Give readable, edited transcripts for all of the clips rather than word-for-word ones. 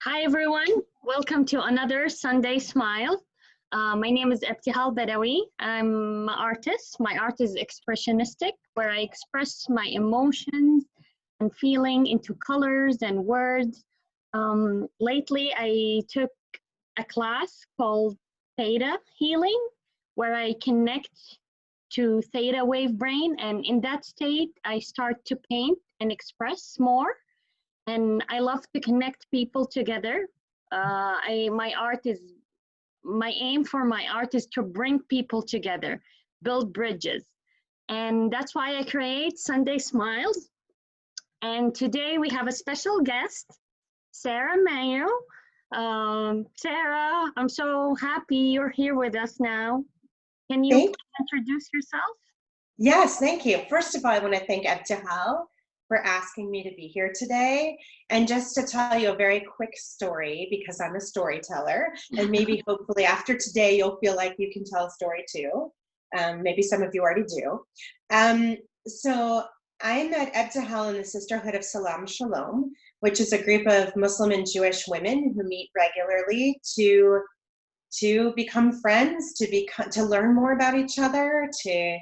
Hi everyone, welcome to another Sunday Smile. My name is Ebtihal Badawi. I'm an artist. My art is expressionistic, where I express my emotions and feeling into colors and words. Lately, I took a class called Theta Healing, where I connect to theta wave brain, and in that state, I start to paint and express more. And I love to connect people together. My aim for my art is to bring people together, build bridges, and that's why I create Sunday Smiles. And today we have a special guest, Sara Mayo. Sara, I'm so happy you're here with us now. Can you introduce yourself? Yes, thank you. First of all, I want to thank Ebtihal for asking me to be here today. And just to tell you a very quick story, because I'm a storyteller, and maybe hopefully after today, you'll feel like you can tell a story too. Maybe some of you already do. So I met Ebtihal in the Sisterhood of Salaam Shalom, which is a group of Muslim and Jewish women who meet regularly to become friends, to learn more about each other, to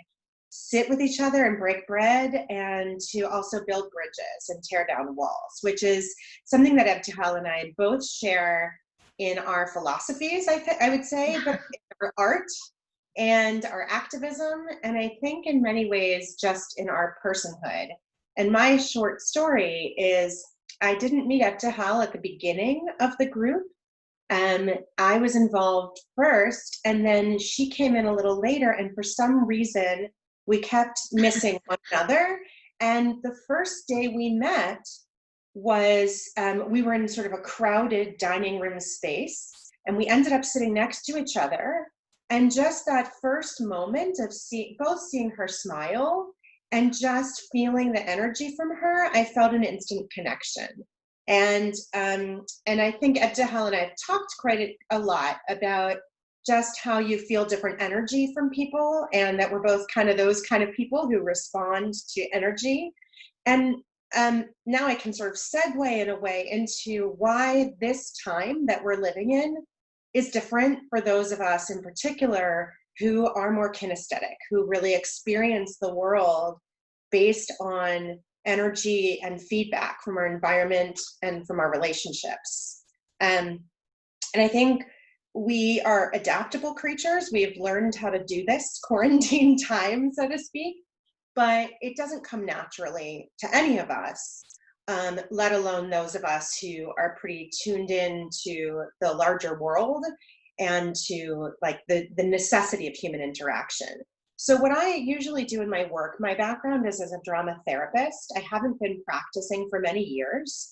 sit with each other and break bread, and to also build bridges and tear down walls, which is something that Ebtihal and I both share in our philosophies, I would say, but in our art and our activism, and I think in many ways just in our personhood. And my short story is I didn't meet Ebtihal at the beginning of the group. I was involved first, and then she came in a little later, and for some reason, we kept missing one another. And the first day we met was, we were in sort of a crowded dining room space, and we ended up sitting next to each other. And just that first moment of both seeing her smile and just feeling the energy from her, I felt an instant connection. And I think Ebtihal and I have talked quite a lot about just how you feel different energy from people, and that we're both kind of those kind of people who respond to energy. And now I can sort of segue in a way into why this time that we're living in is different for those of us in particular who are more kinesthetic, who really experience the world based on energy and feedback from our environment and from our relationships. And I think we are adaptable creatures. We have learned how to do this quarantine time, so to speak, but it doesn't come naturally to any of us, let alone those of us who are pretty tuned in to the larger world and to like the necessity of human interaction. So what I usually do in my work, my background is as a drama therapist. I haven't been practicing for many years,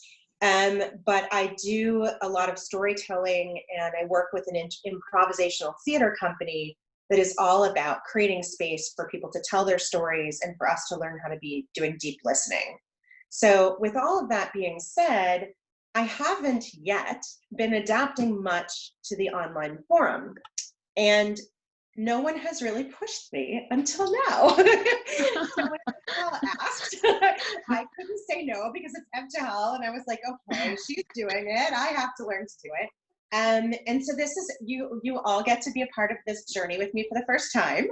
but I do a lot of storytelling, and I work with an improvisational theater company that is all about creating space for people to tell their stories and for us to learn how to be doing deep listening. So with all of that being said, I haven't yet been adapting much to the online forum, and no one has really pushed me until now. So when Ebtihal asked, I couldn't say no because it's Ebtihal, and I was like, okay, she's doing it. I have to learn to do it. And so this is, you all get to be a part of this journey with me for the first time.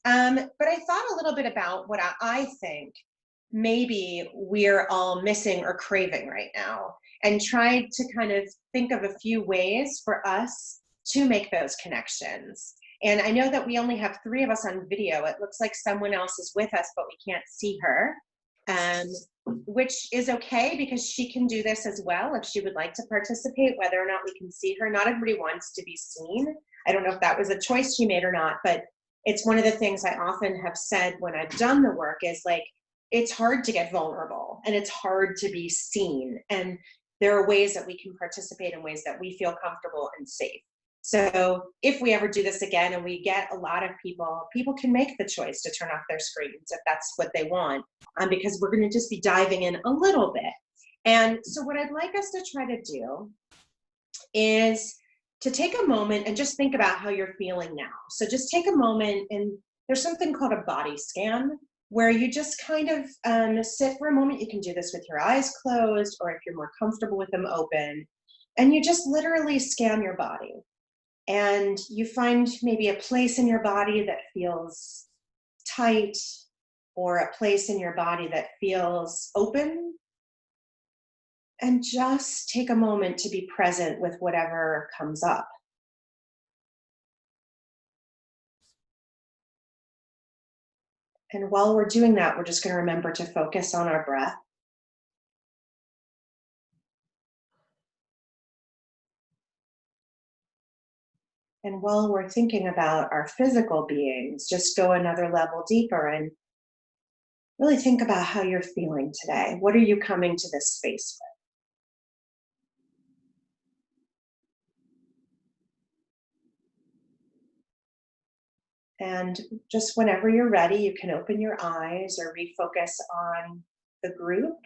But I thought a little bit about what I think maybe we're all missing or craving right now, and tried to kind of think of a few ways for us to make those connections. And I know that we only have 3 of us on video. It looks like someone else is with us, but we can't see her, which is okay because she can do this as well if she would like to participate, whether or not we can see her. Not everybody wants to be seen. I don't know if that was a choice she made or not, but it's one of the things I often have said when I've done the work is like, it's hard to get vulnerable and it's hard to be seen. And there are ways that we can participate in ways that we feel comfortable and safe. So if we ever do this again and we get a lot of people can make the choice to turn off their screens if that's what they want, because we're going to just be diving in a little bit. And so what I'd like us to try to do is to take a moment and just think about how you're feeling now. So just take a moment, and there's something called a body scan where you just kind of sit for a moment. You can do this with your eyes closed, or if you're more comfortable with them open. And you just literally scan your body. And you find maybe a place in your body that feels tight, or a place in your body that feels open. And just take a moment to be present with whatever comes up. And while we're doing that, we're just going to remember to focus on our breath. And while we're thinking about our physical beings, just go another level deeper and really think about how you're feeling today. What are you coming to this space with? And just whenever you're ready, you can open your eyes or refocus on the group.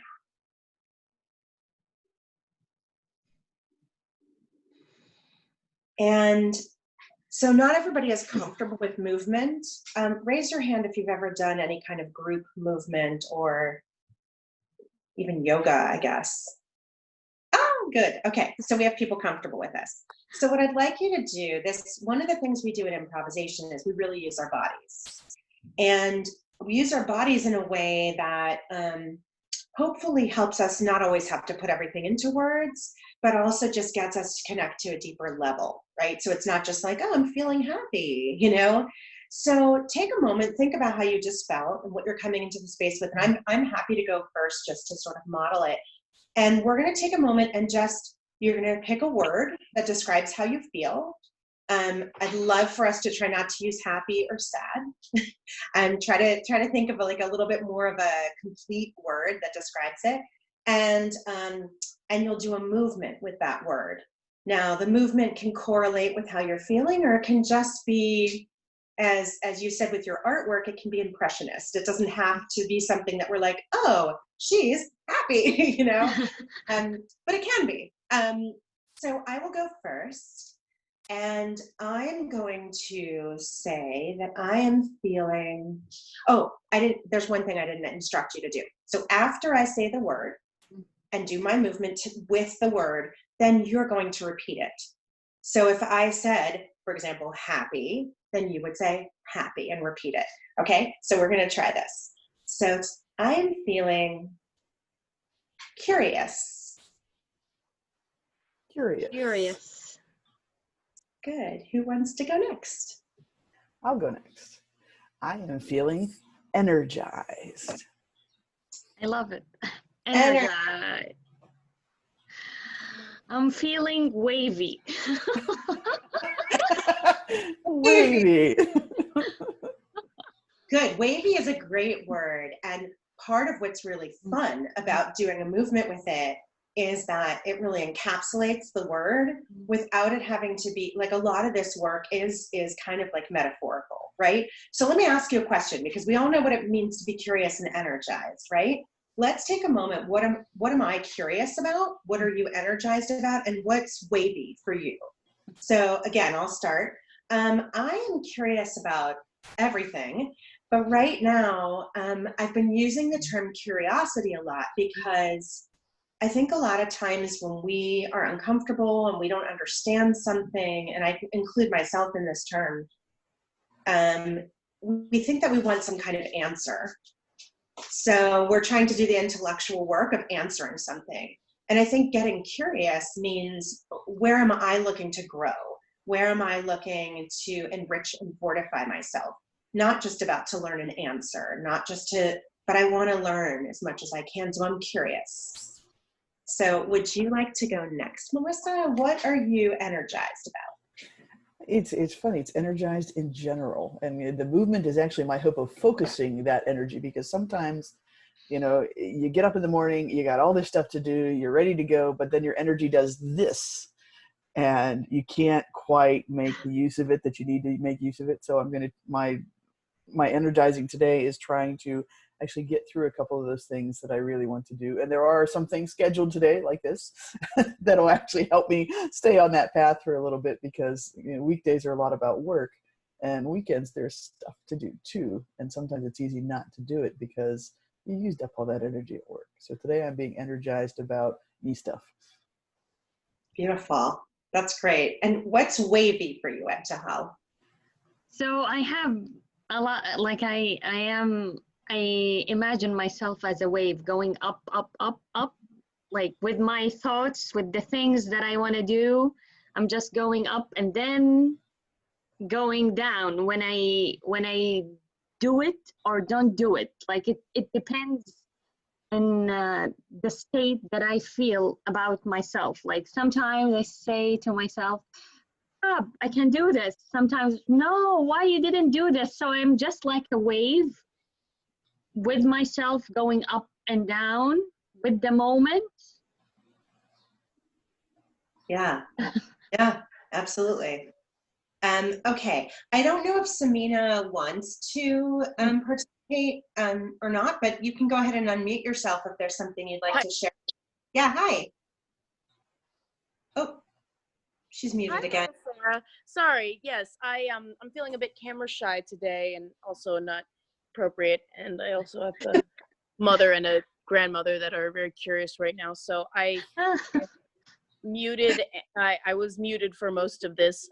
And so not everybody is comfortable with movement. Raise your hand if you've ever done any kind of group movement or even yoga, I guess. Oh, good. Okay, so we have people comfortable with this. So what I'd like you to do, one of the things we do in improvisation is we really use our bodies. And we use our bodies in a way that hopefully helps us not always have to put everything into words, but also just gets us to connect to a deeper level, right? So it's not just like, oh, I'm feeling happy, you know? So take a moment, think about how you just felt and what you're coming into the space with. And I'm happy to go first just to sort of model it. And we're going to take a moment and you're going to pick a word that describes how you feel. I'd love for us to try not to use happy or sad, and try to think of like a little bit more of a complete word that describes it. And you'll do a movement with that word. Now, the movement can correlate with how you're feeling, or it can just be, as you said with your artwork, it can be impressionist. It doesn't have to be something that we're like, oh, she's happy, you know, but it can be. So I will go first. And I'm going to say that I am feeling, there's one thing I didn't instruct you to do. So after I say the word and do my movement with the word, then you're going to repeat it. So if I said, for example, happy, then you would say happy and repeat it. Okay, so we're going to try this. So I am feeling curious. Curious. Good. Who wants to go next? I'll go next. I am feeling energized. I love it. Energized. I'm feeling wavy. Wavy. Good. Wavy is a great word. And part of what's really fun about doing a movement with it is that it really encapsulates the word without it having to be, like, a lot of this work is kind of like metaphorical, right? So let me ask you a question, because we all know what it means to be curious and energized, right? Let's take a moment. What am I curious about? What are you energized about? And what's wavy for you? So again, I'll start. I am curious about everything, but right now I've been using the term curiosity a lot because I think a lot of times when we are uncomfortable and we don't understand something, and I include myself in this term, we think that we want some kind of answer. So we're trying to do the intellectual work of answering something. And I think getting curious means, where am I looking to grow? Where am I looking to enrich and fortify myself? Not just about to learn an answer, but I want to learn as much as I can. So I'm curious. So would you like to go next, Melissa? What are you energized about? It's funny. It's energized in general. And the movement is actually my hope of focusing that energy, because sometimes, you know, you get up in the morning, you got all this stuff to do, you're ready to go, but then your energy does this and you can't quite make the use of it that you need to make use of it. So my energizing today is trying to actually get through a couple of those things that I really want to do. And there are some things scheduled today like this that'll actually help me stay on that path for a little bit, because, you know, weekdays are a lot about work, and weekends there's stuff to do too. And sometimes it's easy not to do it because you used up all that energy at work. So today I'm being energized about me stuff. Beautiful. That's great. And what's wavy for you, Ebtahal? So I have a lot, like I imagine myself as a wave going up, up, up, up, like with my thoughts, with the things that I want to do. I'm just going up and then going down when I do it or don't do it. Like it depends on the state that I feel about myself. Like sometimes I say to myself, "Ah, I can do this." Sometimes, no, why you didn't do this? So I'm just like a wave with myself going up and down with the moment. Yeah, yeah, absolutely. Okay, I don't know if Samina wants to participate or not, but you can go ahead and unmute yourself if there's something you'd like Hi. to share. Yeah, hi. Oh, she's muted Hi, again. Sarah. Sorry. Yes, I'm feeling a bit camera shy today, and also not appropriate. And I also have a mother and a grandmother that are very curious right now. So I muted. I was muted for most of this.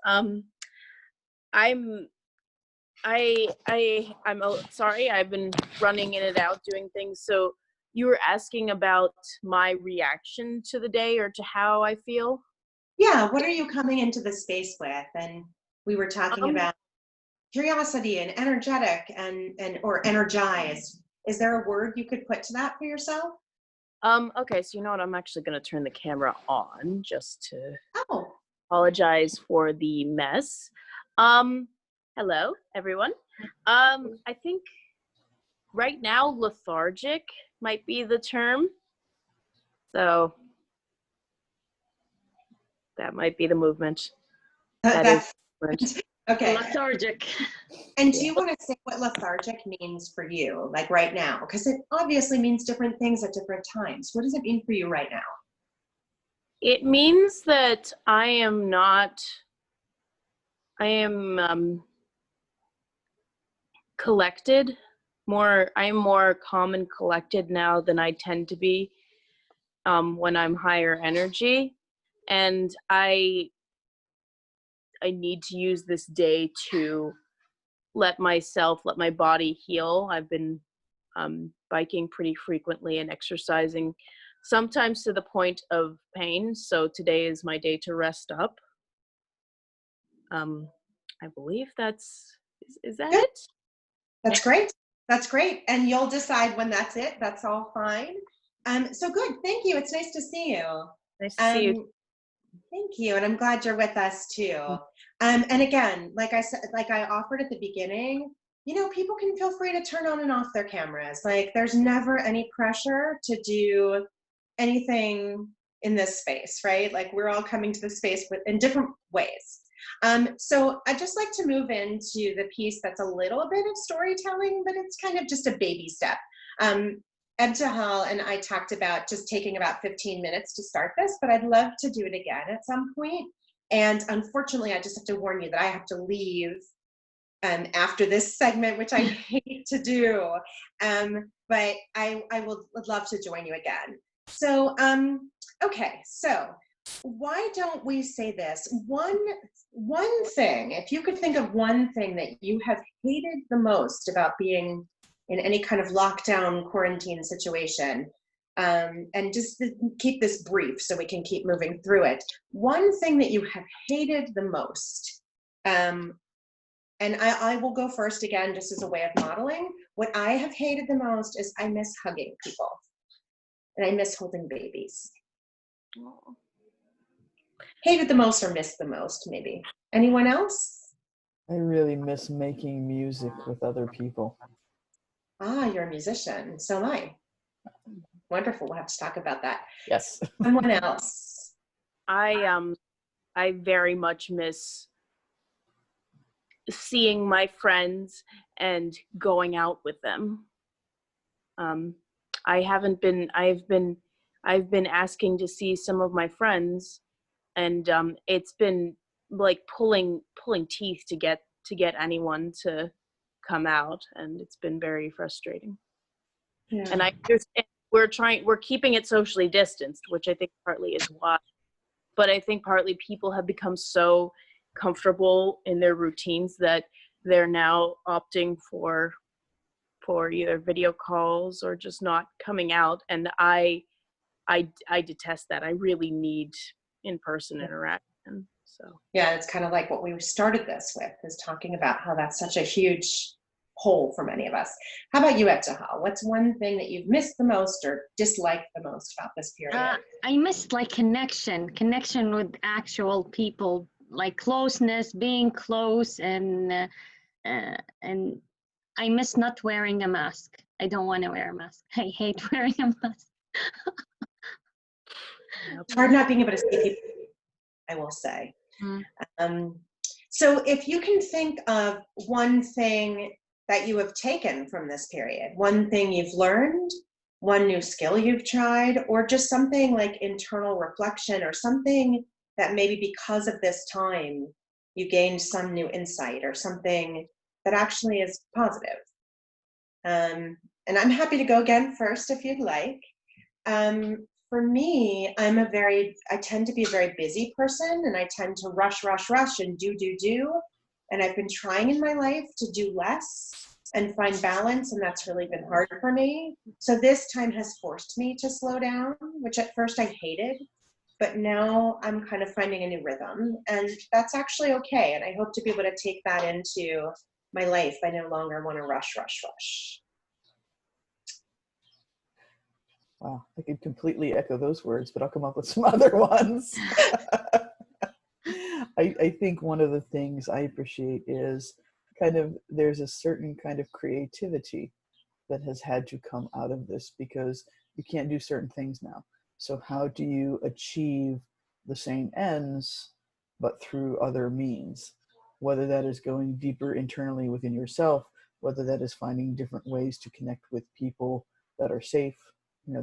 I'm sorry. I've been running in and out doing things. So you were asking about my reaction to the day or to how I feel? Yeah, what are you coming into the space with? And we were talking Um, about curiosity and energetic and or energized. Is there a word you could put to that for yourself? Okay, so you know what? I'm actually going to turn the camera on just to Oh, apologize for the mess. Hello, everyone. I think right now lethargic might be the term. So that might be the movement. That is movement. okay. Lethargic. And do you want to say what lethargic means for you, like right now? Because it obviously means different things at different times. What does it mean for you right now? It means that I am collected I'm more calm and collected now than I tend to be when I'm higher energy, and I need to use this day to let my body heal. I've been biking pretty frequently and exercising, sometimes to the point of pain. So today is my day to rest up. I believe is that Good. it? That's great. That's great. And you'll decide when that's it. That's all fine. So good. Thank you. It's nice to see you. Nice to see you. Thank you. And I'm glad you're with us too. And again, like I said, like I offered at the beginning, you know, people can feel free to turn on and off their cameras. Like there's never any pressure to do anything in this space, right? Like we're all coming to the space in different ways. So I'd just like to move into the piece that's a little bit of storytelling, but it's kind of just a baby step. Ebtahal and I talked about just taking about 15 minutes to start this, but I'd love to do it again at some point. And unfortunately, I just have to warn you that I have to leave after this segment, which I hate to do. But I would love to join you again. So, okay, so why don't we say this? One thing, if you could think of one thing that you have hated the most about being in any kind of lockdown quarantine situation, and just keep this brief so we can keep moving through it. One thing that you have hated the most, and I will go first again, just as a way of modeling. What I have hated the most is I miss hugging people, and I miss holding babies. Oh. Hated the most or missed the most, maybe. Anyone else? I really miss making music with other people. Ah, you're a musician. So am I. Wonderful. We'll have to talk about that. Yes. Someone else? I very much miss seeing my friends and going out with them. I've been asking to see some of my friends, and it's been like pulling teeth to get anyone to come out, and it's been very frustrating. Yeah. And we're keeping it socially distanced, which I think partly is why but I think partly people have become so comfortable in their routines that they're now opting for either video calls or just not coming out. And I detest that. I really need in-person interaction. So yeah, it's kind of like what we started this with, is talking about how that's such a huge hole for many of us. How about you, Ebtihal? What's one thing that you've missed the most or disliked the most about this period? I missed like connection with actual people, like closeness, being close, and I miss not wearing a mask. I don't want to wear a mask. I hate wearing a mask. It's hard not being able to see people, I will say. So if you can think of one thing that you have taken from this period, one thing you've learned, one new skill you've tried, or just something like internal reflection, or something that maybe because of this time you gained some new insight, or something that actually is positive. And I'm happy to go again first if you'd like. For me, I tend to be a very busy person, and I tend to rush and do. And I've been trying in my life to do less and find balance, and that's really been hard for me. So this time has forced me to slow down, which at first I hated, but now I'm kind of finding a new rhythm, and that's actually okay. And I hope to be able to take that into my life. I no longer want to rush. Wow, I could completely echo those words, but I'll come up with some other ones. I think one of the things I appreciate is there's a certain kind of creativity that has had to come out of this, because you can't do certain things now. So how do you achieve the same ends, but through other means? Whether that is going deeper internally within yourself, whether that is finding different ways to connect with people that are safe. You know,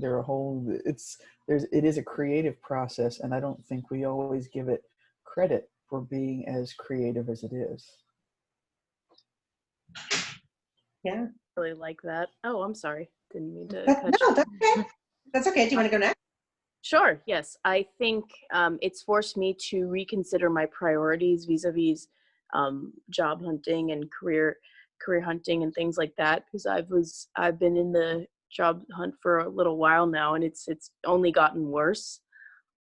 it is a creative process, and I don't think we always give it credit for being as creative as it is. Yeah. Really like that. Oh, I'm sorry. Didn't mean to No, that's okay. That's okay. Do you want to go next? Sure. Yes. I think it's forced me to reconsider my priorities vis-a-vis job hunting and career hunting and things like that, because I've been in the job hunt for a little while now, and it's only gotten worse.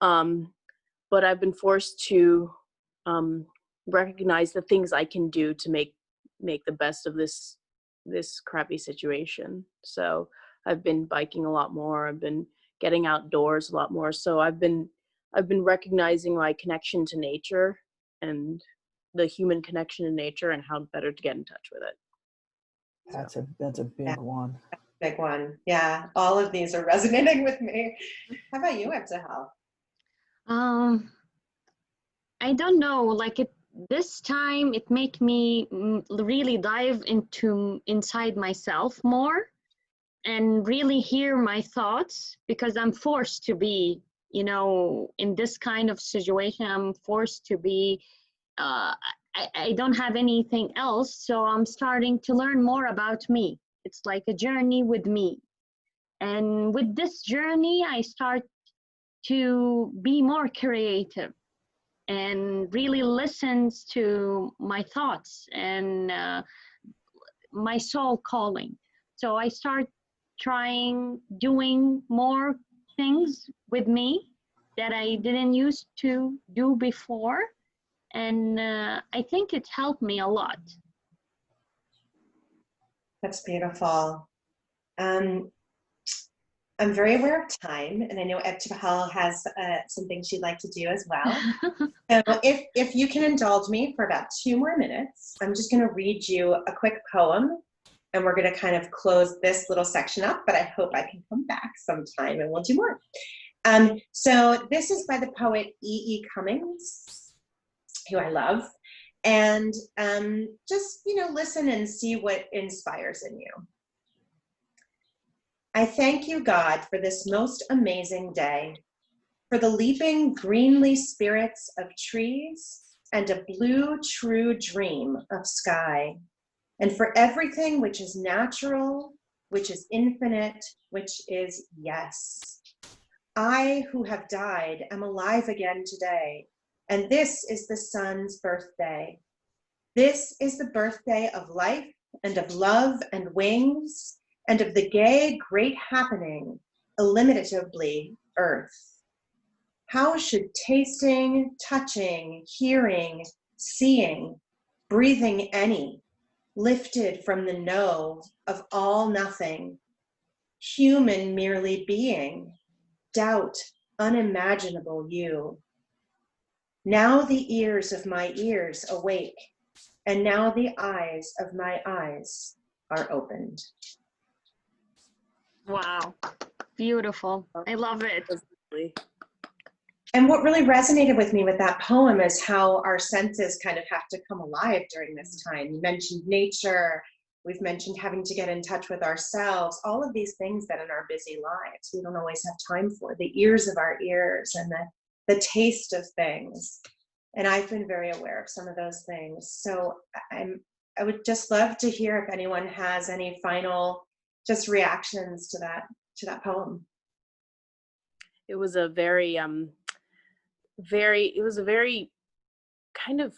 But I've been forced to recognize the things I can do to make the best of this crappy situation. So I've been biking a lot more. I've been getting outdoors a lot more. So I've been recognizing my connection to nature and the human connection to nature, and how better to get in touch with it. That's a big one. Big one. Yeah. All of these are resonating with me. How about you, Ebtihal? I don't know, like this time it made me really dive inside myself more and really hear my thoughts, because I'm forced to be, in this kind of situation. I'm forced to be, I don't have anything else, so I'm starting to learn more about me. It's like a journey with me. And with this journey, I start to be more creative and really listens to my thoughts and my soul calling. So I start doing more things with me that I didn't used to do before. And I think it helped me a lot. That's beautiful. I'm very aware of time, and I know Ebtihal has some things she'd like to do as well. So if you can indulge me for about 2 more minutes, I'm just going to read you a quick poem, and we're going to kind of close this little section up, but I hope I can come back sometime and we'll do more. So this is by the poet E.E. Cummings, who I love. And just, listen and see what inspires in you. I thank you, God, for this most amazing day, for the leaping greenly spirits of trees and a blue true dream of sky, and for everything which is natural, which is infinite, which is yes. I who have died am alive again today, and this is the sun's birthday. This is the birthday of life and of love and wings, and of the gay, great happening, illimitably earth. How should tasting, touching, hearing, seeing, breathing any, lifted from the no of all nothing, human merely being, doubt unimaginable you? Now the ears of my ears awake, and now the eyes of my eyes are opened. Wow, beautiful. I love it. And what really resonated with me with that poem is how our senses kind of have to come alive during this time. You mentioned nature, we've mentioned having to get in touch with ourselves, all of these things that in our busy lives we don't always have time for, the ears of our ears and the taste of things. And I've been very aware of some of those things. So I would just love to hear if anyone has any final just reactions to that poem. It was a very kind of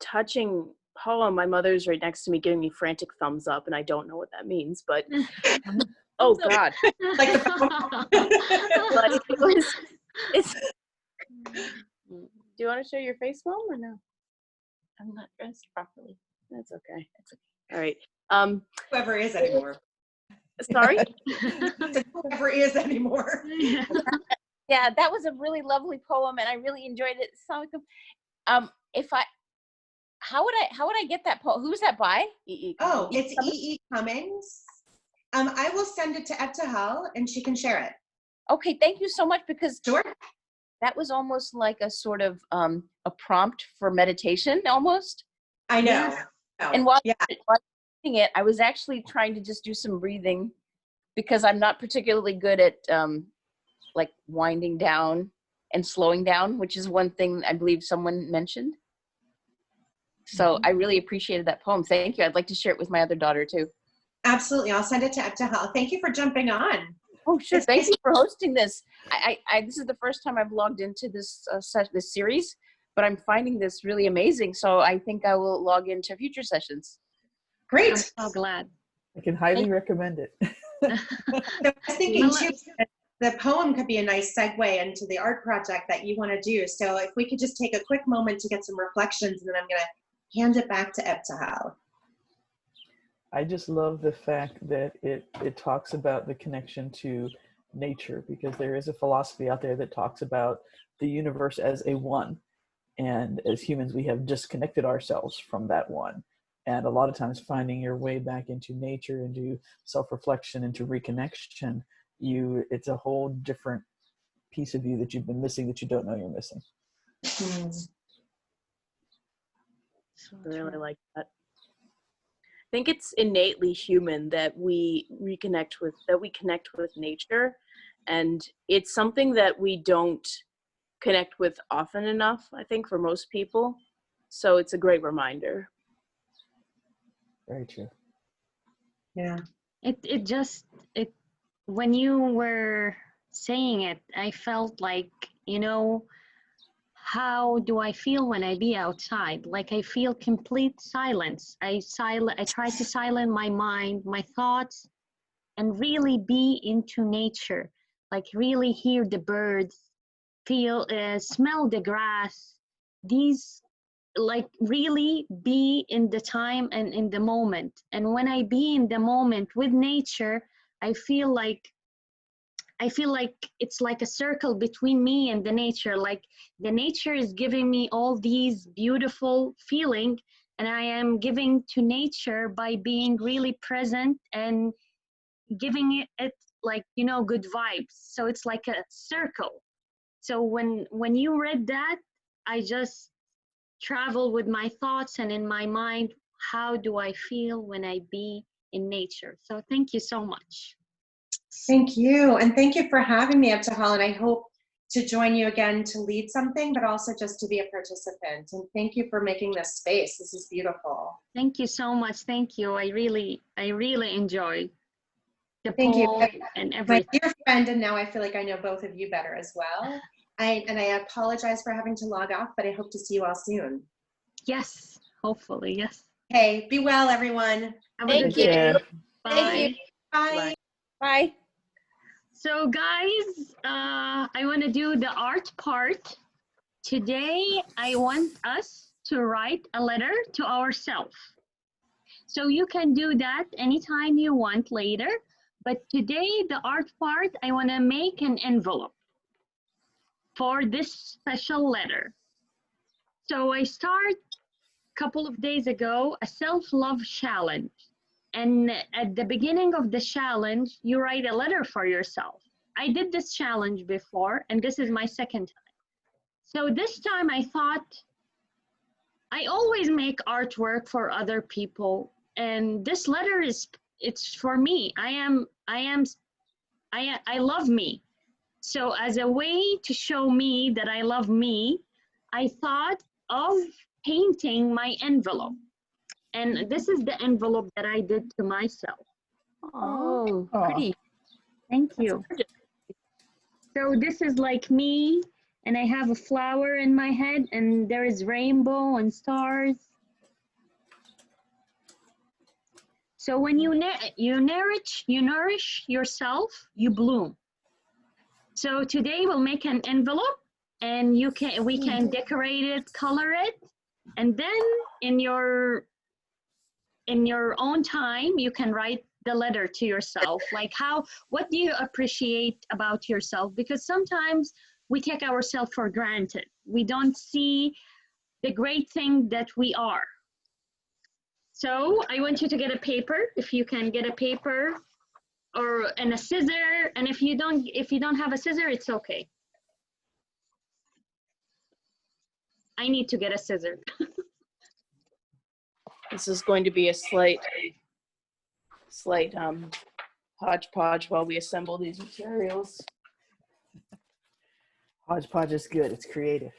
touching poem. My mother's right next to me giving me frantic thumbs up, and I don't know what that means, but oh God. Like but it's do you want to show your face, Mom, or no? I'm not dressed properly. That's okay. That's okay. All right. Whoever is anymore. Sorry? Whoever is anymore. Yeah, that was a really lovely poem, and I really enjoyed it. So, how would I get that poem? Who's that by? Oh, it's E.E. Cummings. I will send it to Ebtahal, and she can share it. Okay, thank you so much, because Sure. that was almost like a sort of a prompt for meditation, almost. I know. Yeah. And while doing it, I was actually trying to just do some breathing, because I'm not particularly good at like winding down and slowing down, which is one thing I believe someone mentioned. So I really appreciated that poem. Thank you. I'd like to share it with my other daughter too. Absolutely. I'll send it to Ebtahal. Thank you for jumping on. Oh, sure. Thank you for hosting this. This is the first time I've logged into this this series, but I'm finding this really amazing. So I think I will log into future sessions. Great. I'm so glad. I can highly recommend it. So I was thinking too, the poem could be a nice segue into the art project that you want to do. So if we could just take a quick moment to get some reflections, and then I'm going to hand it back to Ebtahal. I just love the fact that it talks about the connection to nature, because there is a philosophy out there that talks about the universe as a one. And as humans, we have disconnected ourselves from that one. And a lot of times finding your way back into nature, into self-reflection, into reconnection, it's a whole different piece of you that you've been missing that you don't know you're missing. I really like that. I think it's innately human that we connect with nature, and it's something that we don't connect with often enough, I think, for most people. So it's a great reminder. Very true. Yeah. It when you were saying it, I felt like, how do I feel when I be outside? Like I feel complete silence. I try to silence my mind, my thoughts, and really be into nature. Like really hear the birds, smell the grass. These, like really be in the time and in the moment. And when I be in the moment with nature, I feel like it's like a circle between me and the nature. Like the nature is giving me all these beautiful feelings, and I am giving to nature by being really present and giving it like, good vibes. So it's like a circle. So when you read that, I just travel with my thoughts and in my mind, how do I feel when I be in nature? So thank you so much. Thank you. And thank you for having me, Ebtahal. And I hope to join you again to lead something, but also just to be a participant. And thank you for making this space. This is beautiful. Thank you so much. Thank you. I really enjoy. the Thank you. poem and My everything. dear friend, and now I feel like I know both of you better as well. I apologize for having to log off, but I hope to see you all soon. Yes, hopefully, yes. Hey, be well, everyone. Have a Thank good you. day. Bye. Thank you. Bye. Bye. Bye. So guys, I want to do the art part. Today, I want us to write a letter to ourselves. So you can do that anytime you want later. But today, the art part, I want to make an envelope for this special letter. So I start a couple of days ago, a self-love challenge. And at the beginning of the challenge, you write a letter for yourself. I did this challenge before, and this is my second time. So this time I thought, I always make artwork for other people, and this letter it's for me. I love me. So as a way to show me that I love me, I thought of painting my envelope. And this is the envelope that I did to myself. Oh, Aw. pretty. Thank you. So this is like me, and I have a flower in my head, and there is rainbow and stars. So when you nourish yourself, you bloom. So today we'll make an envelope, and we can decorate it, color it, and then in your own time, you can write the letter to yourself. Like what do you appreciate about yourself? Because sometimes we take ourselves for granted. We don't see the great thing that we are. So I want you to get a paper, if you can get a paper and a scissor. And if you don't have a scissor, it's okay. I need to get a scissor. This is going to be a slight hodgepodge while we assemble these materials. Hodgepodge is good. It's creative.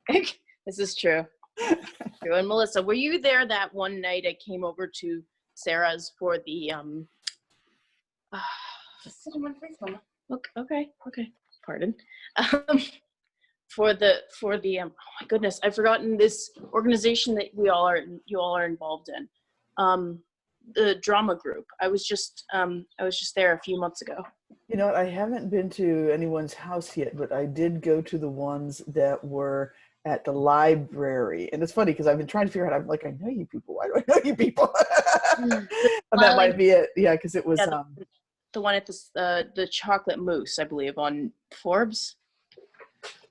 This is true. And Melissa, were you there that one night I came over to Sarah's for the okay, pardon. For the oh my goodness, I've forgotten this organization that you all are involved in. The drama group. I was just there a few months ago. You know what? I haven't been to anyone's house yet, but I did go to the ones that were at the library. And it's funny because I've been trying to figure out, I'm like, I know you people. Why do I know you people? And that might be it. Yeah, because it was the one at the chocolate mousse, I believe, on Forbes.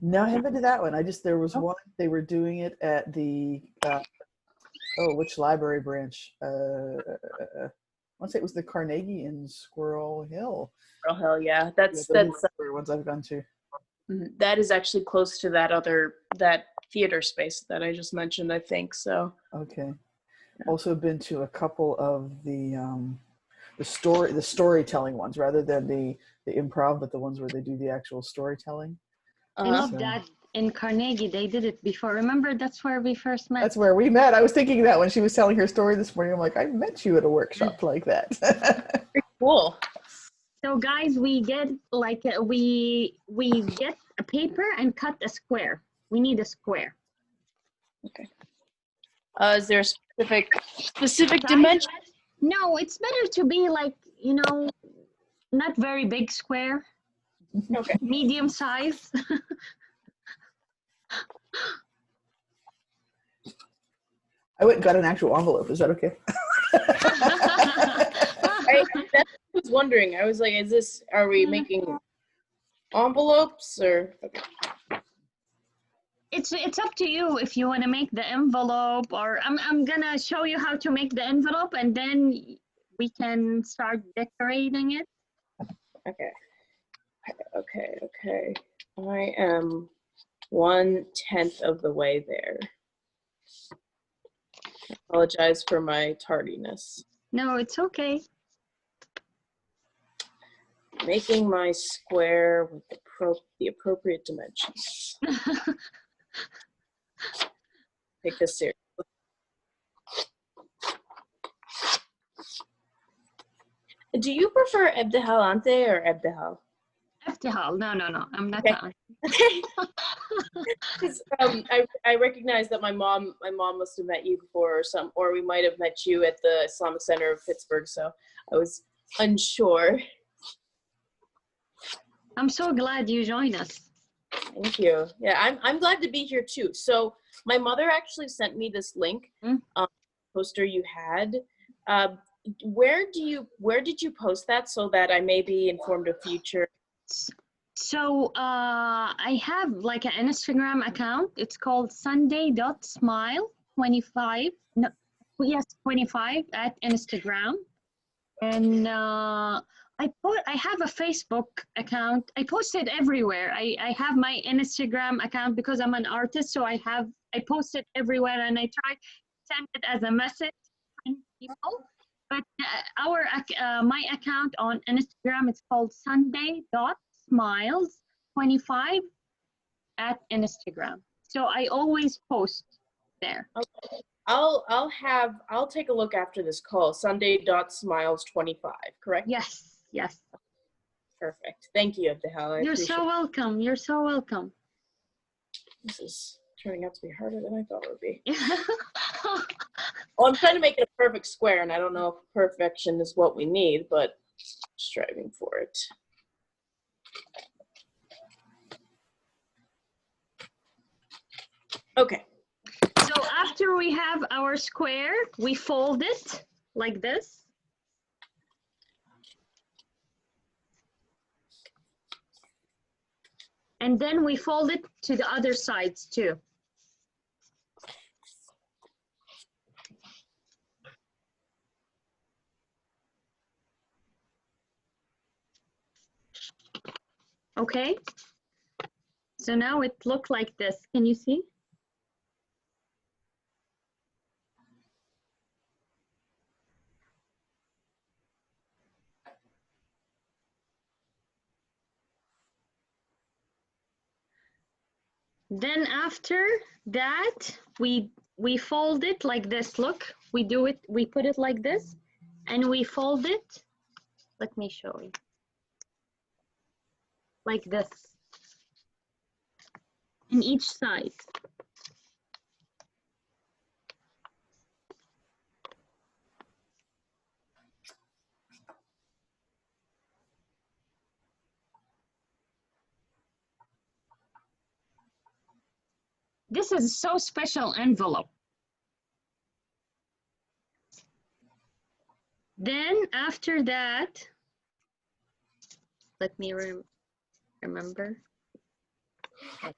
No, I haven't been to that one. There was one, they were doing it at the which library branch? I want to say it was the Carnegie in Squirrel Hill. Squirrel Hill, yeah. That's the ones I've gone to. That is actually close to that theater space that I just mentioned, I think. So okay. Also been to a couple of the storytelling ones rather than the improv, but the ones where they do the actual storytelling. I love that in Carnegie. They did it before. Remember, that's where we first met. That's where we met. I was thinking that when she was telling her story this morning. I'm like, I met you at a workshop like that. Pretty cool. So guys, we get we get a paper and cut a square. We need a square. Okay. Is there a specific dimension? No, it's better to be like, not very big square. Okay. Medium size. I went and got an actual envelope. Is that okay? I was wondering. I was like, are we making envelopes or? Okay. It's up to you if you want to make the envelope, or I'm gonna show you how to make the envelope, and then we can start decorating it. Okay. I am 1/10 of the way there. I apologize for my tardiness. No, it's okay. Making my square with the appropriate dimensions. Take this seriously. Do you prefer Ebdehal Ante or Ebdehal? Ebtihal. No, I'm not. Okay. Because I recognize that my mom must have met you before, or we might have met you at the Islamic Center of Pittsburgh. So I was unsure. I'm so glad you joined us. Thank you. Yeah, I'm glad to be here too. So my mother actually sent me this link, poster you had. Where did you post that so that I may be informed of future? So I have like an Instagram account. It's called sunday.smile25. No, yes, 25 at Instagram. And I have a Facebook account. I post it everywhere. I have my Instagram account because I'm an artist, so I post it everywhere, and I try to send it as a message to people. But my account on Instagram is called sunday.smiles25 at Instagram. So I always post there. Okay. I'll take a look after this call. Sunday.smiles25, correct? Yes. Perfect. Thank you, Ebdehal. You're so welcome. You're so welcome. This is turning out to be harder than I thought it would be. Well, I'm trying to make it a perfect square, and I don't know if perfection is what we need, but striving for it. Okay. So after we have our square, we fold it like this. And then we fold it to the other sides too. Okay. So now it looks like this. Can you see? Then after that, we fold it like this. Look, we put it like this, and we fold it. Let me show you. Like this. In each side. This is a so special envelope. Then after that, let me remember. Can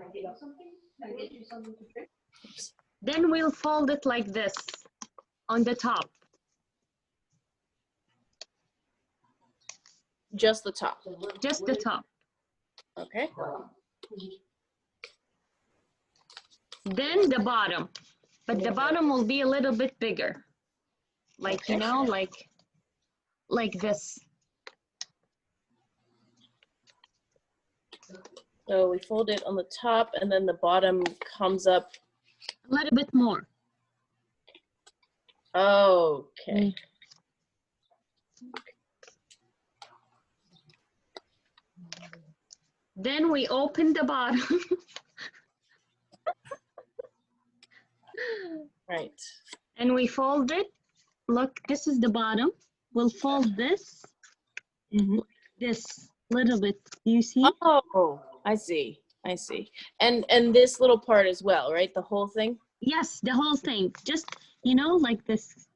I get you something? Can I get you something to drink? Then we'll fold it like this on the top. Just the top. Just the top. Okay. Then the bottom. But the bottom will be a little bit bigger. Like, you know, like this. So we fold it on the top, and then the bottom comes up a little bit more. Okay. Then we open the bottom. Right. And we fold it. Look, this is the bottom. We'll fold this. This little bit. Do you see? Oh, I see. I see. And this little part as well, right? The whole thing? Yes, the whole thing. Just, you know, like this.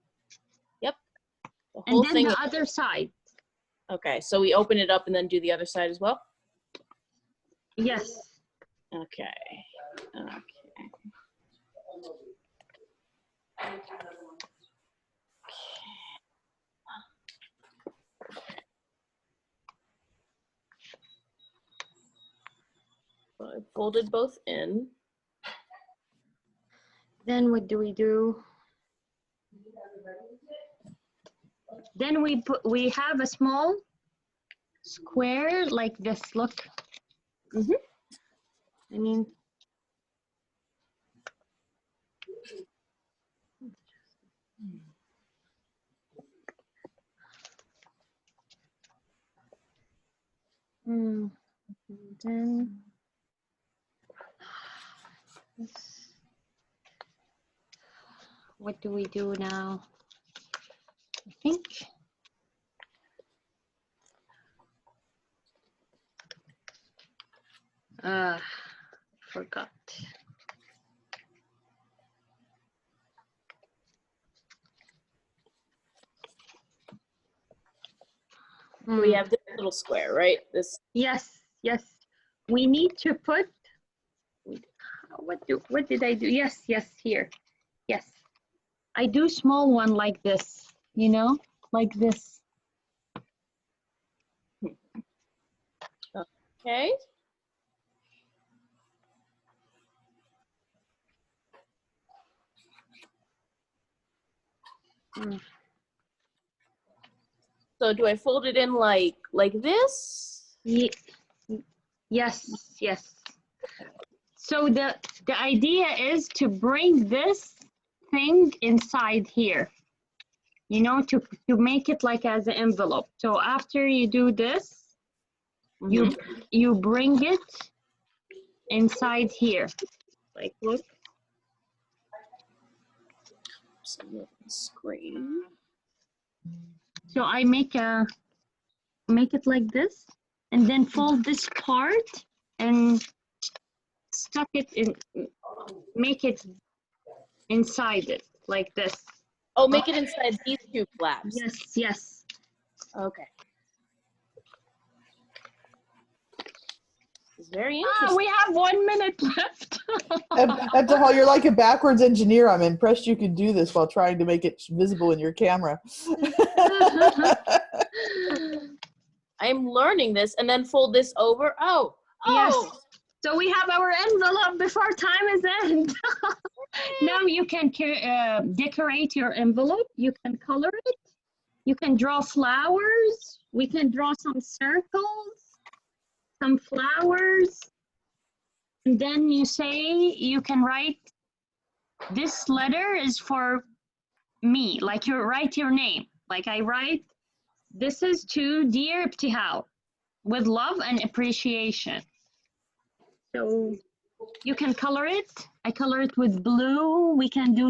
Yep. The whole and then thing. The other side. Okay, so we open it up and then do the other side as well? Yes. Okay. Okay. So I folded both in. Then what do? Then we have a small square like this. Look. I mean, Then what do we do now? I think forgot. We have this little square, right? This. Yes, yes. We need to put. What did I do? Yes, here. Yes. I do small one like this, you know, like this. Okay. So do I fold it in like this? Yes, yes. So the idea is to bring this thing inside here, you know, to make it like as an envelope. So after you do this, you bring it inside here. Like, look. Screen. So I make it like this, and then fold this part and stuck it in, make it inside it like this. Oh, make it inside these two flaps. Yes, yes. Okay. It's very interesting. We have 1 minute left. Abdihal, you're like a backwards engineer. I'm impressed you could do this while trying to make it visible in your camera. I'm learning this and then fold this over. Oh, yes. So we have our envelope before time is end. Now you can decorate your envelope. You can color it. You can draw flowers. We can draw some circles, some flowers. And then you say, you can write, this letter is for me. Like you write your name. Like I write, this is to dear Ibtihal, with love and appreciation. So you can color it. I color it with blue. We can do